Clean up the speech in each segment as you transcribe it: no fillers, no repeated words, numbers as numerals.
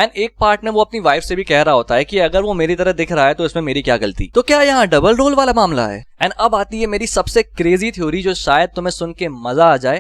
And एक part में वो अपनी वाइफ से भी कह रहा होता है कि अगर वो मेरी तरह दिख रहा है तो इसमें मेरी क्या गलती। तो क्या यहाँ डबल रोल वाला मामला है? एंड अब आती है मेरी सबसे क्रेजी थ्योरी जो शायद तुम्हें सुन के मजा आ जाए।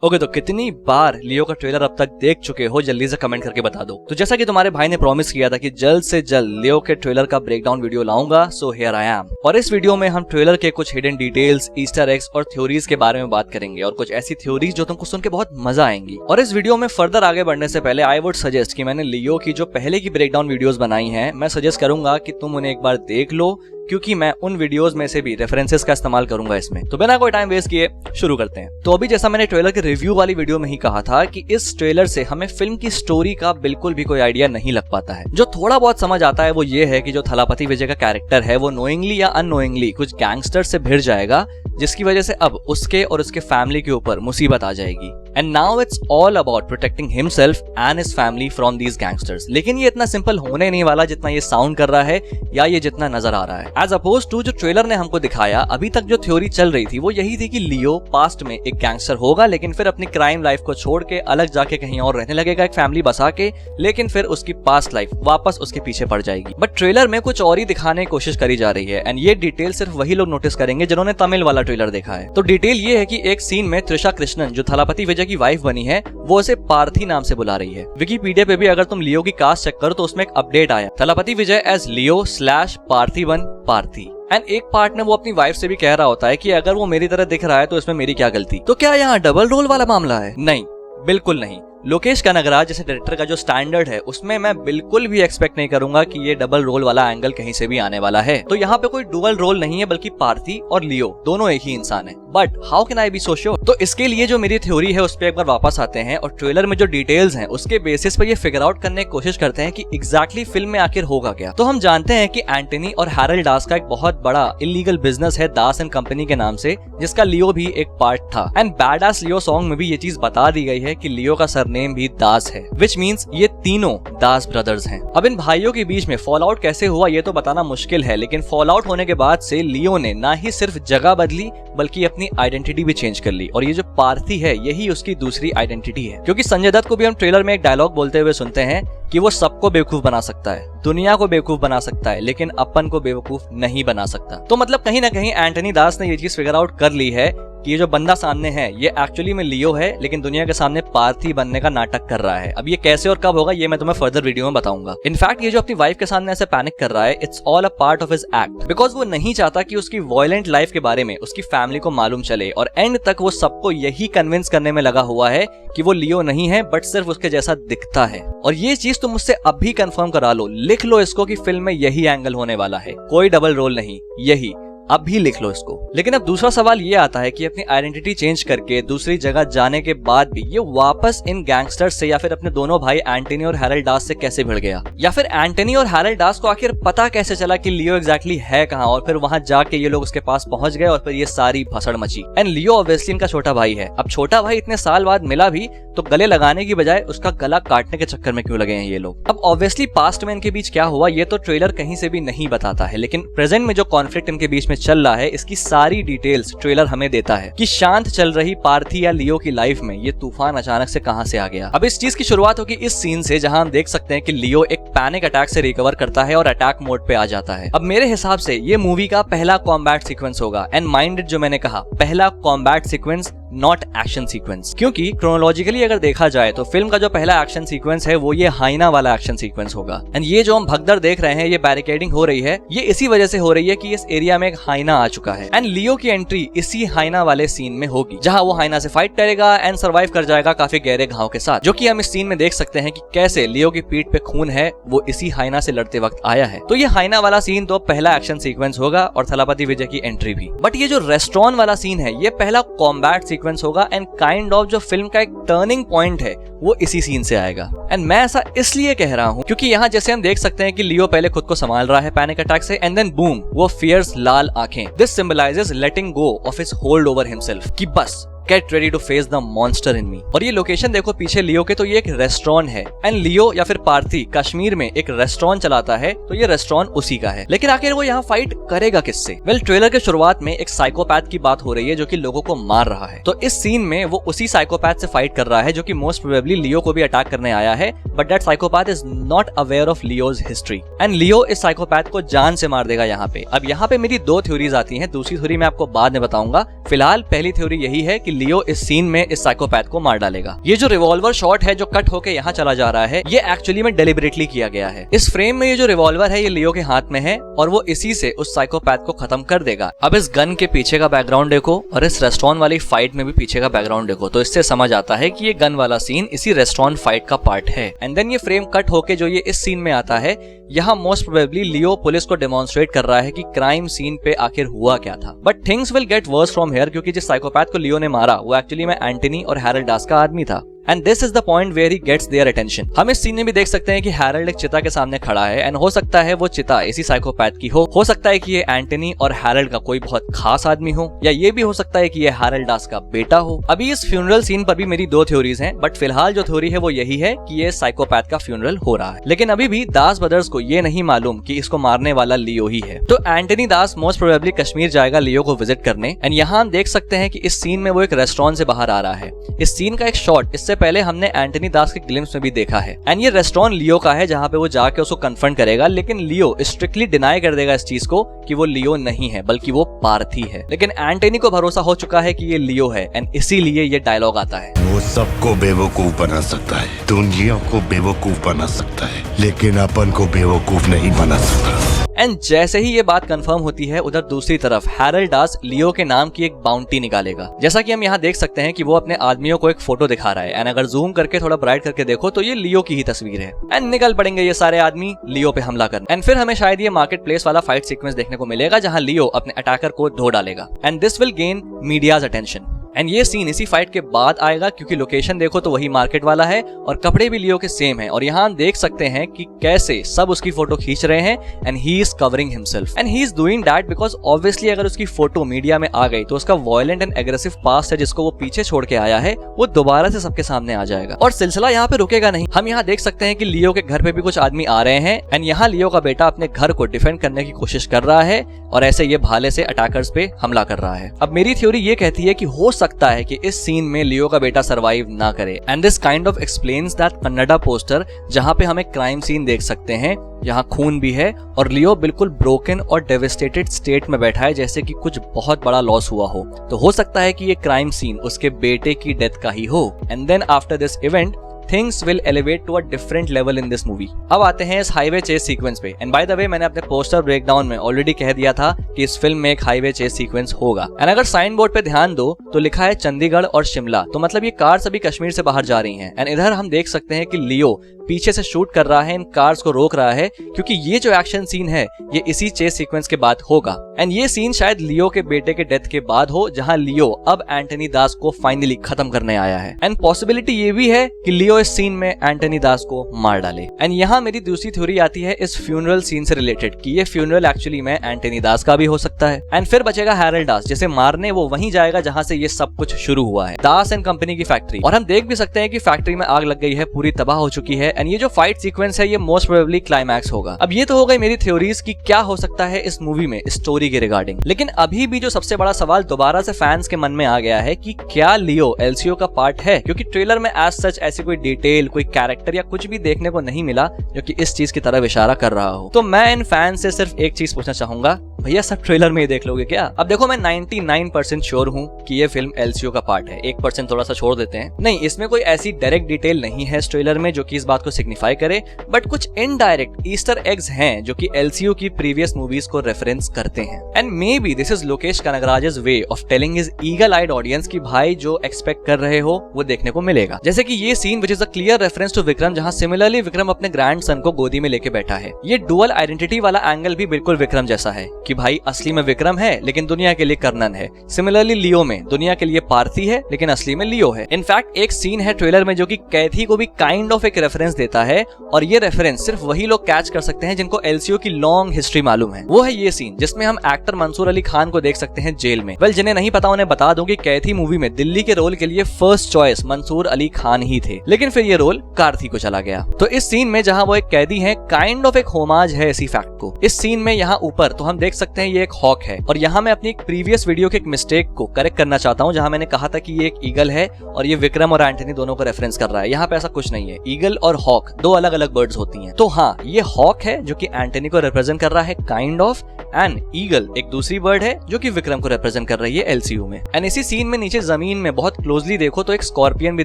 ओके, तो कितनी बार लियो का ट्रेलर अब तक देख चुके हो जल्दी से कमेंट करके बता दो। तो जैसा कि तुम्हारे भाई ने प्रॉमिस किया था कि जल्द से जल्द लियो के ट्रेलर का ब्रेकडाउन वीडियो लाऊंगा, सो हियर आई एम। और इस वीडियो में हम ट्रेलर के कुछ हिडन डिटेल्स, ईस्टर एग्स और थ्योरीज के बारे में बात करेंगे और कुछ ऐसी थ्योरीज जो तुमको सुन के बहुत मजा आएंगी। और इस वीडियो में फर्दर आगे बढ़ने से पहले आई वुड सजेस्ट कि मैंने लियो की जो पहले की ब्रेकडाउन वीडियोस बनाई हैं, मैं सजेस्ट करूंगा कि तुम उन्हें एक बार देख लो, क्योंकि मैं उन वीडियोस में से भी रेफरेंसेस का इस्तेमाल करूंगा इसमें। तो बिना कोई टाइम वेस्ट किए शुरू करते हैं। तो अभी जैसा मैंने ट्रेलर के रिव्यू वाली वीडियो में ही कहा था कि इस ट्रेलर से हमें फिल्म की स्टोरी का बिल्कुल भी कोई आइडिया नहीं लग पाता है। जो थोड़ा बहुत समझ आता है वो ये है कि जो थलापति विजय का कैरेक्टर है वो नोइंगली या अननोइंगली कुछ गैंगस्टर से भिड़ जाएगा, जिसकी वजह से अब उसके और उसके फैमिली के ऊपर मुसीबत आ जाएगी। And now it's all about protecting himself and his family from these gangsters. लेकिन ये इतना सिंपल होने नहीं वाला जितना ये साउंड कर रहा है या ये जितना नजर आ रहा है। एज अपोज टू जो ट्रेलर ने हमको दिखाया, अभी तक जो थ्योरी चल रही थी वो यही थी कि लियो पास्ट में एक गैंगस्टर होगा, लेकिन फिर अपनी क्राइम लाइफ को छोड़ के अलग जाके कहीं और रहने लगेगा, एक फैमिली बसा के, लेकिन फिर उसकी पास्ट लाइफ वापस उसके पीछे पड़ जाएगी। बट ट्रेलर में कुछ और ही दिखाने की कोशिश करी जा रही है एंड ये डिटेल सिर्फ वही लोग नोटिस करेंगे जिन्होंने तमिल वाला ट्रेलर देखा है। तो डिटेल ये है कि एक सीन में त्रिशा कृष्णन जो थलापति विजय की वाइफ बनी है वो उसे पार्थी नाम से बुला रही है। विकिपीडिया पे भी अगर तुम लियो की कास्ट चेक करो तो उसमें एक अपडेट आया, थलापति विजय एज लियो / पार्थिवन पार्थी। एंड एक पार्ट में वो अपनी वाइफ से भी कह रहा होता है कि अगर वो मेरी तरह दिख रहा है तो इसमें मेरी क्या गलती। तो क्या यहाँ डबल रोल वाला मामला है? नहीं, बिल्कुल नहीं। लोकेश कनगराज जैसे डायरेक्टर का जो स्टैंडर्ड है उसमें मैं बिल्कुल भी एक्सपेक्ट नहीं करूंगा कि ये डबल रोल वाला एंगल कहीं से भी आने वाला है। तो यहाँ पे कोई डुअल रोल नहीं है, बल्कि पार्थी और लियो दोनों एक ही इंसान है। But how can I be so sure? तो इसके लिए जो मेरी थ्योरी है उस पर एक बार वापस आते हैं और ट्रेलर में जो डिटेल्स हैं उसके बेसिस पर ये फिगर आउट करने की कोशिश करते हैं कि एग्जैक्टली फिल्म में आखिर होगा क्या। तो हम जानते हैं कि एंटनी और हैरल्ड दास का एक बहुत बड़ा इलीगल बिजनेस है दास एंड कंपनी के नाम से, जिसका लियो भी एक पार्ट था। एंड बैडास लियो सॉन्ग में भी ये चीज बता दी गई है कि लियो का सरनेम भी दास है, which means ये तीनों दास ब्रदर्स हैं। अब इन भाइयों के बीच में फॉल आउट कैसे हुआ ये तो बताना मुश्किल है, लेकिन फॉल आउट होने के बाद से लियो ने ना ही सिर्फ जगह बदली बल्कि अपनी आइडेंटिटी भी चेंज कर ली। और ये जो पार्थी है यही उसकी दूसरी आइडेंटिटी है, क्योंकि संजय दत्त को भी हम ट्रेलर में एक डायलॉग बोलते हुए सुनते हैं कि वो सबको बेवकूफ बना सकता है, दुनिया को बेवकूफ बना सकता है, लेकिन अपन को बेवकूफ नहीं बना सकता। तो मतलब कहीं ना कहीं एंटनी दास ने ये चीज फिगर आउट कर ली है कि ये जो बंदा सामने है ये एक्चुअली में लियो है, लेकिन दुनिया के सामने पार्थी बनने का नाटक कर रहा है। अब ये कैसे और कब होगा ये मैं तुम्हें फर्दर वीडियो में बताऊंगा। इनफैक्ट ये जो अपनी वाइफ के सामने ऐसे पैनिक कर रहा है, it's all a part of his act, because वो नहीं चाहता कि उसकी वायलेंट लाइफ के बारे में उसकी फैमिली को मालूम चले, और एंड तक वो सबको यही कन्विंस करने में लगा हुआ है कि वो लियो नहीं है बट सिर्फ उसके जैसा दिखता है। और ये चीज तुम मुझसे अभी कंफर्म करा लो, लिख लो इसको कि फिल्म में यही एंगल होने वाला है, कोई डबल रोल नहीं, यही अब भी लिख लो इसको। लेकिन अब दूसरा सवाल ये आता है कि अपनी आइडेंटिटी चेंज करके दूसरी जगह जाने के बाद भी ये वापस इन गैंगस्टर्स से या फिर अपने दोनों भाई एंटनी और हैरल्ड दास से कैसे भिड़ गया, या फिर एंटनी और हैरल्ड दास को आखिर पता कैसे चला कि लियो एग्जैक्टली है कहाँ, और फिर वहां जाके ये लोग उसके पास पहुंच गए और फिर ये सारी भसड़ मची। एंड लियो ऑब्वियसली इनका छोटा भाई है। अब छोटा भाई इतने साल बाद मिला भी तो गले लगाने की बजाय उसका गला काटने के चक्कर में क्यों लगे हैं ये लोग। अब ऑब्वियसली पास्ट में इनके बीच क्या हुआ ये तो ट्रेलर कहीं से भी नहीं बताता है, लेकिन प्रेजेंट में जो कॉन्फ्लिक्ट इनके बीच में चल रहा है इसकी सारी डिटेल्स ट्रेलर हमें देता है कि शांत चल रही पार्थी या लियो की लाइफ में ये तूफान अचानक से कहां से आ गया। अब इस चीज की शुरुआत होगी इस सीन से जहां हम देख सकते हैं कि लियो एक पैनिक अटैक से रिकवर करता है और अटैक मोड पे आ जाता है। अब मेरे हिसाब से ये मूवी का पहला कॉम्बैट सीक्वेंस होगा, एंड माइंडेड जो मैंने कहा पहला combat sequence, not action sequence, क्योंकि क्रोनोलॉजिकली अगर देखा जाए तो फिल्म का जो पहला एक्शन सीक्वेंस है वो ये हाइना वाला एक्शन सीक्वेंस होगा। एंड ये जो हम भगदड़ देख रहे हैं, ये बैरिकेडिंग हो रही है, ये इसी वजह से हो रही है कि इस एरिया में एक हाइना आ चुका है एंड लियो की एंट्री इसी हाइना वाले सीन में होगी, जहां वो हाइना से फाइट करेगा एंड सर्वाइव कर जाएगा काफी गहरे घाव के साथ, जो कि हम इस सीन में देख सकते हैं कि कैसे लियो की पीठ पे खून है वो इसी हाइना से लड़ते वक्त आया है। तो ये हाइना वाला सीन तो पहला एक्शन सीक्वेंस होगा और थलापति विजय की एंट्री भी। बट ये जो रेस्टोरेंट वाला सीन है ये पहला कॉम्बैट सीक्वेंस होगा एंड काइंड ऑफ जो फिल्म का एक टर्निंग पॉइंट है वो इसी सीन से आएगा। एंड मैं ऐसा इसलिए कह रहा हूँ क्योंकि यहाँ जैसे हम देख सकते हैं कि लियो पहले खुद को संभाल रहा है पैनिक अटैक से, एंड देन बूम वो फियर्स लाल आंखें, this symbolises letting go of his hold over himself, कि बस get ready to face the monster in me. और ये लोकेशन देखो पीछे लियो के, तो ये एक रेस्टोरेंट है एंड लियो या फिर पार्थी कश्मीर में एक रेस्टोरेंट चलाता है, तो ये रेस्टोरेंट उसी का है। लेकिन आखिर वो यहाँ फाइट करेगा किससे? वेल, ट्रेलर के शुरुआत में एक साइकोपैथ की बात हो रही है जो कि लोगों को मार रहा है। तो इस सीन में वो उसी साइकोपैथ से फाइट कर रहा है जो कि मोस्ट प्रोबेबली लियो को भी अटैक करने आया है, but that psychopath is not aware of Leo's history and Leo इस साइकोपैथ को जान से मार देगा यहाँ पे। अब यहाँ पे मेरी दो थ्योरीज आती हैं, दूसरी थ्योरी मैं आपको बाद में बताऊंगा। फिलहाल पहली थ्योरी यही है कि लियो इस सीन में इस साइकोपैथ को मार डालेगा। ये जो रिवॉल्वर शॉट है जो कट होके यहाँ चला जा रहा है, ये एक्चुअली में डेलिबरेटली किया गया है। इस फ्रेम में ये जो रिवॉल्वर है ये लियो के हाथ में है और वो इसी से उस साइकोपैथ को खत्म कर देगा। अब इस गन के पीछे का बैकग्राउंड देखो और इस रेस्टोरेंट वाली फाइट में भी पीछे का बैकग्राउंड देखो, तो इससे समझ आता है कि ये गन वाला सीन इसी रेस्टोरेंट फाइट का पार्ट है। एंड देन ये फ्रेम कट होके जो ये इस सीन में आता है, यहाँ मोस्ट प्रोबेबली लियो पुलिस को डेमोन्स्ट्रेट कर रहा है कि क्राइम सीन पे आखिर हुआ क्या था। But things will get work from here, क्योंकि जिस साइकोपैथ को लियो ने मारा वो एक्चुअली में एंटनी और हैरल्ड डास का आदमी था। And this is the point where he gets their attention. हम इस सीन में भी देख सकते हैं कि हैरल्ड एक चिता के सामने खड़ा है एंड हो सकता है वो चिता इसी साइकोपैथ की हो सकता है कि ये एंटनी और हैरल्ड का कोई बहुत खास आदमी हो, या ये भी हो सकता है कि ये हैरल्ड डास का बेटा हो। अभी इस फ्यूनरल सीन पर भी मेरी दो थ्योरीज हैं, बट फिलहाल जो थ्योरी है वो यही है कि ये साइकोपैथ का फ्यूनरल हो रहा है। लेकिन अभी भी दास ब्रदर्स को ये नहीं मालूम कि इसको मारने वाला लियो ही है। तो एंटनी दास मोस्ट प्रोबेबली कश्मीर जाएगा लियो को विजिट करने एंड यहाँ हम देख सकते हैं कि इस सीन में वो एक रेस्टोरेंट से बाहर आ रहा है। इस सीन का एक शॉट इससे पहले हमने एंटनी दास के ग्लिम्स में भी देखा है एंड ये रेस्टोरेंट लियो का है जहाँ पे वो जाके उसको कन्फ्रंट करेगा, लेकिन लियो स्ट्रिक्टली डिनाई कर देगा इस चीज को कि वो लियो नहीं है बल्कि वो पार्थी है। लेकिन एंटनी को भरोसा हो चुका है कि ये लियो है एंड इसीलिए ये डायलॉग आता है, वो सबको बेवकूफ बना सकता है, दुनिया को बेवकूफ बना सकता है, लेकिन अपन को बेवकूफ नहीं बना सकता। एंड जैसे ही ये बात कंफर्म होती है, उधर दूसरी तरफ हैरल्ड डास लियो के नाम की एक बाउंटी निकालेगा। जैसा कि हम यहाँ देख सकते हैं कि वो अपने आदमियों को एक फोटो दिखा रहा है एंड अगर जूम करके थोड़ा ब्राइट करके देखो तो ये लियो की ही तस्वीर है एंड निकल पड़ेंगे ये सारे आदमी लियो पे हमला करने। एंड फिर हमें शायद ये मार्केट प्लेस वाला फाइट सीक्वेंस देखने को मिलेगा जहाँ लियो अपने अटैकर को धो डालेगा and this will gain media's attention. And ये सीन इसी फाइट के बाद आएगा क्योंकि लोकेशन देखो तो वही मार्केट वाला है और कपड़े भी लियो के सेम है और यहाँ हम देख सकते हैं कि कैसे सब उसकी फोटो खींच रहे हैं and he is covering himself and he is doing that because obviously अगर उसकी फोटो मीडिया में आ गई तो उसका वायलेंट एंड एग्रेसिव पास्ट है जिसको वो पीछे छोड़ के आया है वो दोबारा से सबके सामने आ जाएगा और सिलसिला यहाँ पे रुकेगा नहीं। हम यहाँ देख सकते हैं कि लियो के घर पे भी कुछ आदमी आ रहे हैं एंड यहाँ लियो का बेटा अपने घर को डिफेंड करने की कोशिश कर रहा है और ऐसे ये भाले से अटैकर्स पे हमला कर रहा है। अब मेरी थ्योरी ये कहती है कि हो सकता है कि इस सीन में लियो का बेटा सरवाइव ना करे and this kind of explains that Kannada poster जहाँ पे हम एक क्राइम सीन देख सकते हैं, यहाँ खून भी है और लियो बिल्कुल ब्रोकन और डेविस्टेटेड स्टेट में बैठा है जैसे कि कुछ बहुत बड़ा लॉस हुआ हो। तो हो सकता है कि ये क्राइम सीन उसके बेटे की डेथ का ही हो and then after this event things will elevate to a different level in this movie। अब आते हैं इस हाईवे चेस सीक्वेंस पे एंड बाय द वे मैंने अपने पोस्टर ब्रेकडाउन में ऑलरेडी कह दिया था कि इस फिल्म में एक हाईवे चेस सीक्वेंस होगा एंड अगर साइन बोर्ड पे ध्यान दो तो लिखा है चंडीगढ़ और शिमला, तो मतलब ये कार्स अभी कश्मीर से बाहर जा रही हैं एंड इधर हम देख सकते हैं कि लियो पीछे से शूट कर रहा है, इन कार्स को रोक रहा है क्योंकि ये जो एक्शन सीन है ये इसी चेस सीक्वेंस के बाद होगा एंड ये सीन शायद लियो के बेटे के डेथ के बाद हो जहां लियो अब एंटनी दास को फाइनली खत्म करने आया है एंड पॉसिबिलिटी ये भी है कि लियो इस सीन में एंटनी दास को मार डाले। एंड यहाँ मेरी दूसरी थ्योरी आती है इस फ्यूनरल सीन से रिलेटेड कि ये फ्यूनरल एक्चुअली में एंटनी दास का भी हो सकता है एंड फिर बचेगा हैरल्ड दास जिसे मारने वो वहीं जाएगा जहां से ये सब कुछ शुरू हुआ है, दास एंड कंपनी की फैक्ट्री। और हम देख भी सकते हैं कि फैक्ट्री में आग लग गई है, पूरी तबाह हो चुकी है एंड ये जो फाइट सीक्वेंस है ये मोस्ट प्रोबेबली क्लाइमैक्स होगा। अब ये तो हो गई मेरी थ्योरीज कि क्या हो सकता है इस मूवी में स्टोरी के रिगार्डिंग, लेकिन अभी भी जो सबसे बड़ा सवाल दोबारा से फैंस के मन में आ गया है कि क्या लियो एलसीओ का पार्ट है, क्योंकि ट्रेलर में एज सच ऐसी कोई डिटेल, कोई कैरेक्टर या कुछ भी देखने को नहीं मिला जो कि इस चीज की तरफ इशारा कर रहा हो। तो मैं इन फैंस से सिर्फ एक चीज पूछना चाहूंगा, भैया सब ट्रेलर में ही देख लोगे क्या? अब देखो मैं 99% श्योर हूँ कि ये फिल्म एलसीओ का पार्ट है, 1% थोड़ा सा छोड़ देते हैं। नहीं, इसमें कोई ऐसी डायरेक्ट डिटेल नहीं है इस ट्रेलर में जो कि इस बात को सिग्निफाई करे, बट कुछ इनडायरेक्ट ईस्टर एग्स हैं जो कि एलसीओ की प्रीवियस मूवीज को रेफरेंस करते हैं and maybe this is Lokesh Kanagaraj's way of telling his eagle eyed audience की भाई जो एक्सपेक्ट कर रहे हो वो देखने को मिलेगा। जैसे कि ये scene which is a clear reference to Vikram जहां सिमिलरली विक्रम अपने ग्रैंड सन को गोदी में लेके बैठा है। ये डुअल आइडेंटिटी वाला एंगल भी बिल्कुल विक्रम जैसा है कि भाई असली में विक्रम है लेकिन दुनिया के लिए कर्नन है। सिमिलरली लियो में दुनिया के लिए पार्थी है लेकिन असली में लियो है। इनफैक्ट एक सीन है ट्रेलर में जो कि कैथी को भी काइंड ऑफ एक रेफरेंस रेफरेंस देता है, और ये रेफरेंस सिर्फ वही लोग कैच कर सकते हैं जिनको एलसीयू की लॉन्ग हिस्ट्री मालूम है। वो है ये सीन जिसमें हम एक्टर मंसूर अली खान को देख सकते हैं जेल में। वेल, जिन्हें नहीं पता उन्हें बता दूं कि कैथी मूवी में दिल्ली के रोल के लिए फर्स्ट चॉइस मंसूर अली खान ही थे, लेकिन फिर ये रोल कार्थी को चला गया। तो इस सीन में जहां वो एक कैदी हैं, काइंड ऑफ एक होमाज है इसी फैक्ट को। इस सीन में यहाँ ऊपर तो हम देख सकते हैं ये एक हॉक है, और यहाँ मैं अपनी एक प्रीवियस वीडियो के एक मिस्टेक को करेक्ट करना चाहता हूँ, जहां मैंने कहा था कि ये एक ईगल है और ये विक्रम और एंटनी दोनों को रेफरेंस कर रहा है। यहाँ पे ऐसा कुछ नहीं है। ईगल और हॉक दो अलग अलग बर्ड्स होती हैं। तो हाँ, ये हॉक है जो कि एंटनी को रिप्रेजेंट कर रहा है काइंड ऑफ, एंड ईगल एक दूसरी बर्ड है जो कि विक्रम को रिप्रेजेंट कर रही है एलसीयू में। एंड इसी सीन में नीचे जमीन में बहुत क्लोजली देखो तो एक स्कॉर्पियन भी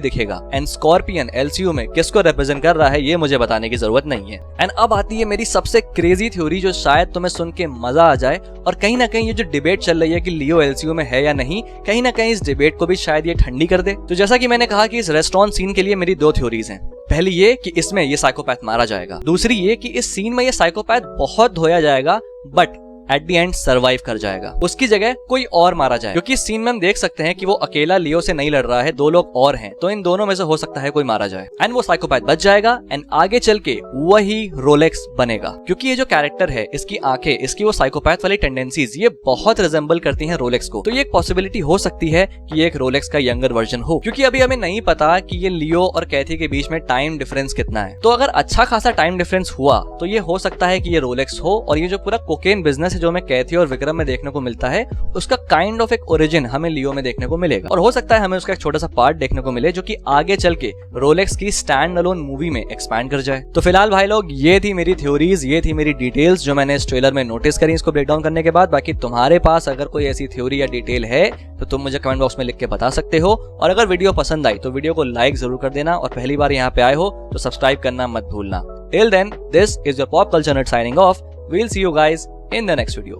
दिखेगा, एंड स्कॉर्पियन एलसीयू में किसको रिप्रेजेंट कर रहा है ये मुझे बताने की जरूरत नहीं है। एंड अब आती है मेरी सबसे क्रेजी थ्योरी, जो शायद तुम्हें सुन के मजा आ जाए, और कहीं ना कहीं ये जो डिबेट चल रही है कि लियो एलसीयू में है या नहीं, कहीं ना कहीं इस डिबेट को भी शायद ये ठंडी कर दे। तो जैसा कि मैंने कहा कि इस रेस्टोरेंट सीन के लिए मेरी दो थ्योरीज हैं। पहली ये कि इसमें ये साइकोपैथ मारा जाएगा, दूसरी ये कि इस सीन में ये साइकोपैथ बहुत धोया जाएगा but at the end survive कर जाएगा, उसकी जगह कोई और मारा जाए। क्योंकि इस सीन में हम देख सकते हैं कि वो अकेला लियो से नहीं लड़ रहा है, दो लोग और हैं, तो इन दोनों में से हो सकता है कोई मारा जाए, एंड वो साइकोपैथ बच जाएगा, एंड आगे चल के वही रोलेक्स बनेगा। क्योंकि ये जो कैरेक्टर है, इसकी आंखें, इसकी वो साइकोपैथ वाली टेंडेंसीज, ये बहुत रिजेंबल करती हैं रोलेक्स को। तो ये एक पॉसिबिलिटी हो सकती है कि ये एक रोलेक्स का यंगर वर्जन हो, क्योंकि अभी हमें नहीं पता कि ये लियो और कैथी के बीच में टाइम डिफरेंस कितना है। तो अगर अच्छा खासा टाइम डिफरेंस हुआ तो ये हो सकता है कि ये रोलेक्स हो, और ये जो पूरा कोकेन बिजनेस है जो हमें कैथी और विक्रम में देखने को मिलता है, उसका काइंड ऑफ एक ओरिजिन हमें लियो में देखने को मिलेगा, और हो सकता है हमें उसका एक छोटा सा पार्ट देखने को मिले जो कि आगे चल के रोलेक्स की स्टैंड अलोन मूवी में एक्सपैंड कर जाए। तो फिलहाल भाई लोग, ये थी मेरी थ्योरीज, ये थी मेरी डिटेल्स जो मैंने इस ट्रेलर में नोटिस करी इसको ब्रेक डाउन करने के बाद। बाकी तुम्हारे पास अगर कोई ऐसी थ्योरी या डिटेल है तो तुम मुझे कमेंट बॉक्स में लिख के बता सकते हो, और अगर वीडियो पसंद आई तो वीडियो को लाइक जरूर कर देना, और पहली बार यहाँ पे आए हो तो सब्सक्राइब करना मत भूलना। Till then, this is your pop culture nut signing off. We'll see you guys in the next video.